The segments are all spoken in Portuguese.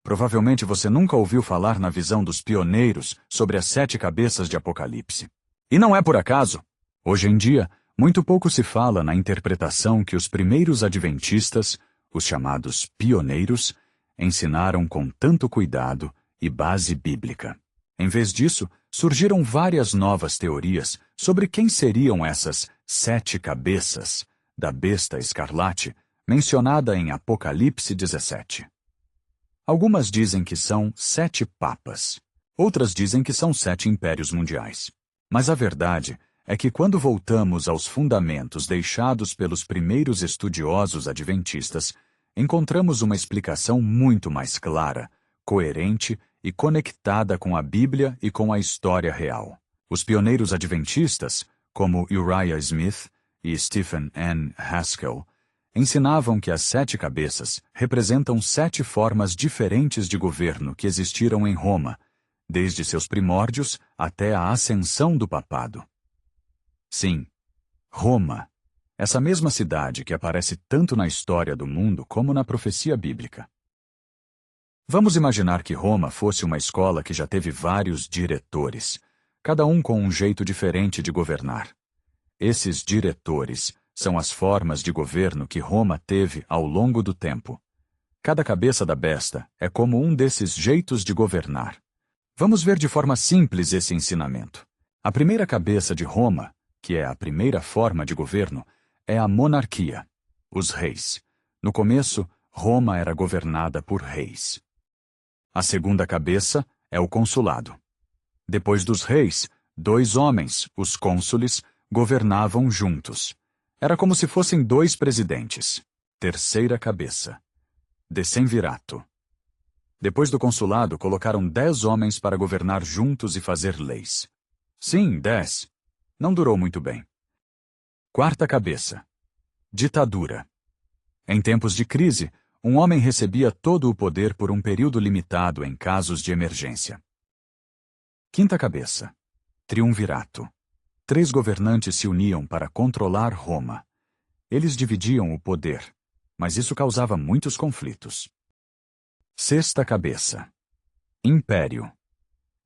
Provavelmente você nunca ouviu falar na visão dos pioneiros sobre as 7 cabeças de Apocalipse. E não é por acaso. Hoje em dia, muito pouco se fala na interpretação que os primeiros adventistas, os chamados pioneiros, ensinaram com tanto cuidado e base bíblica. Em vez disso, surgiram várias novas teorias sobre quem seriam essas 7 cabeças da besta escarlate mencionada em Apocalipse 17. Algumas dizem que são 7 papas. Outras dizem que são 7 impérios mundiais. Mas a verdade é que quando voltamos aos fundamentos deixados pelos primeiros estudiosos adventistas, encontramos uma explicação muito mais clara, coerente e conectada com a Bíblia e com a história real. Os pioneiros adventistas, como Uriah Smith e Stephen N. Haskell, ensinavam que as 7 cabeças representam 7 formas diferentes de governo que existiram em Roma, desde seus primórdios até a ascensão do papado. Sim, Roma, essa mesma cidade que aparece tanto na história do mundo como na profecia bíblica. Vamos imaginar que Roma fosse uma escola que já teve vários diretores, cada um com um jeito diferente de governar. Esses diretores são as formas de governo que Roma teve ao longo do tempo. Cada cabeça da besta é como um desses jeitos de governar. Vamos ver de forma simples esse ensinamento. A primeira cabeça de Roma, que é a primeira forma de governo, é a monarquia, os reis. No começo, Roma era governada por reis. A segunda cabeça é o consulado. Depois dos reis, 2 homens, os cônsules, governavam juntos. Era como se fossem 2 presidentes. Terceira cabeça. Decemvirato. Depois do consulado, colocaram 10 homens para governar juntos e fazer leis. Sim, 10. Não durou muito bem. Quarta cabeça. Ditadura. Em tempos de crise, um homem recebia todo o poder por um período limitado em casos de emergência. Quinta cabeça. Triunvirato. 3 governantes se uniam para controlar Roma. Eles dividiam o poder, mas isso causava muitos conflitos. Sexta cabeça. Império.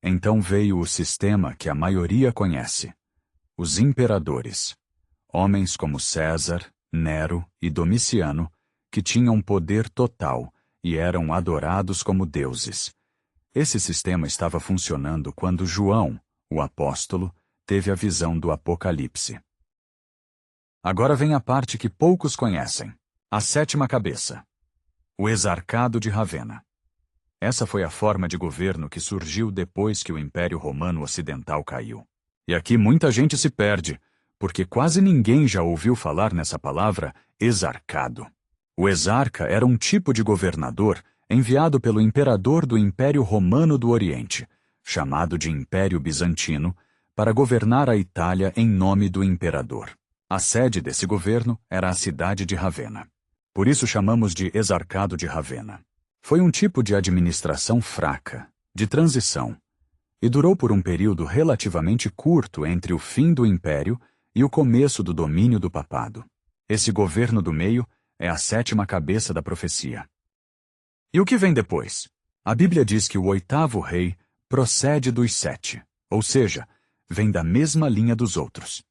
Então veio o sistema que a maioria conhece. Os imperadores. Homens como César, Nero e Domiciano, que tinham poder total e eram adorados como deuses. Esse sistema estava funcionando quando João, o apóstolo, teve a visão do Apocalipse. Agora vem a parte que poucos conhecem, a 7ª cabeça, o Exarcado de Ravenna. Essa foi a forma de governo que surgiu depois que o Império Romano Ocidental caiu. E aqui muita gente se perde, porque quase ninguém já ouviu falar nessa palavra exarcado. O exarca era um tipo de governador enviado pelo imperador do Império Romano do Oriente, chamado de Império Bizantino, para governar a Itália em nome do imperador. A sede desse governo era a cidade de Ravenna. Por isso chamamos de Exarcado de Ravenna. Foi um tipo de administração fraca, de transição, e durou por um período relativamente curto entre o fim do império e o começo do domínio do papado. Esse governo do meio é a 7ª cabeça da profecia. E o que vem depois? A Bíblia diz que o 8º rei procede dos 7, ou seja, vem da mesma linha dos outros.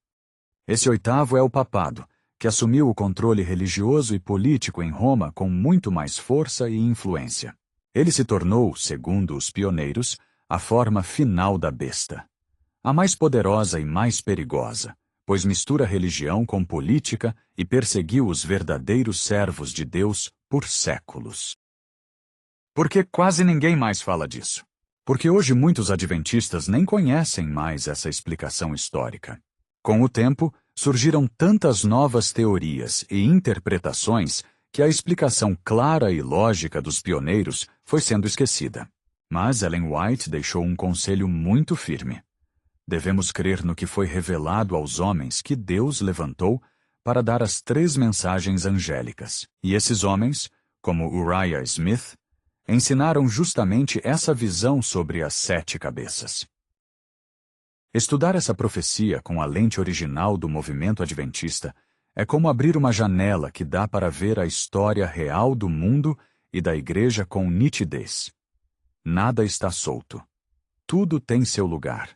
Esse 8º é o papado, que assumiu o controle religioso e político em Roma com muito mais força e influência. Ele se tornou, segundo os pioneiros, a forma final da besta. A mais poderosa e mais perigosa, pois mistura religião com política e perseguiu os verdadeiros servos de Deus por séculos. Por que quase ninguém mais fala disso? Porque hoje muitos adventistas nem conhecem mais essa explicação histórica. Com o tempo, surgiram tantas novas teorias e interpretações que a explicação clara e lógica dos pioneiros foi sendo esquecida. Mas Ellen White deixou um conselho muito firme. Devemos crer no que foi revelado aos homens que Deus levantou para dar as 3 mensagens angélicas. E esses homens, como Uriah Smith, ensinaram justamente essa visão sobre as 7 cabeças. Estudar essa profecia com a lente original do movimento adventista é como abrir uma janela que dá para ver a história real do mundo e da igreja com nitidez. nada está solto. Tudo tem seu lugar.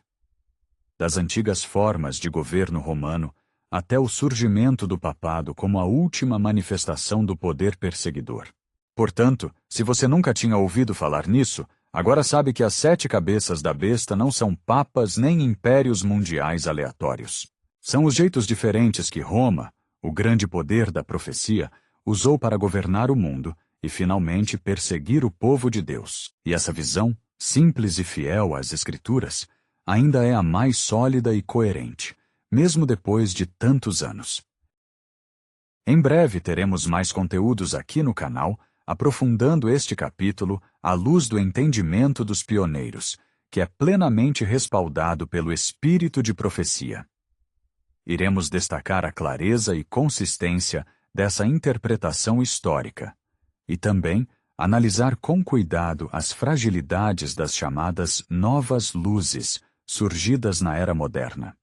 Das antigas formas de governo romano até o surgimento do papado como a última manifestação do poder perseguidor. Portanto, se você nunca tinha ouvido falar nisso, agora sabe que as 7 cabeças da besta não são papas nem impérios mundiais aleatórios. São os jeitos diferentes que Roma, o grande poder da profecia, usou para governar o mundo e finalmente perseguir o povo de Deus. E essa visão, simples e fiel às Escrituras, ainda é a mais sólida e coerente, mesmo depois de tantos anos. Em breve teremos mais conteúdos aqui no canal, aprofundando este capítulo à luz do entendimento dos pioneiros, que é plenamente respaldado pelo espírito de profecia. Iremos destacar a clareza e consistência dessa interpretação histórica, e também analisar com cuidado as fragilidades das chamadas novas luzes surgidas na era moderna.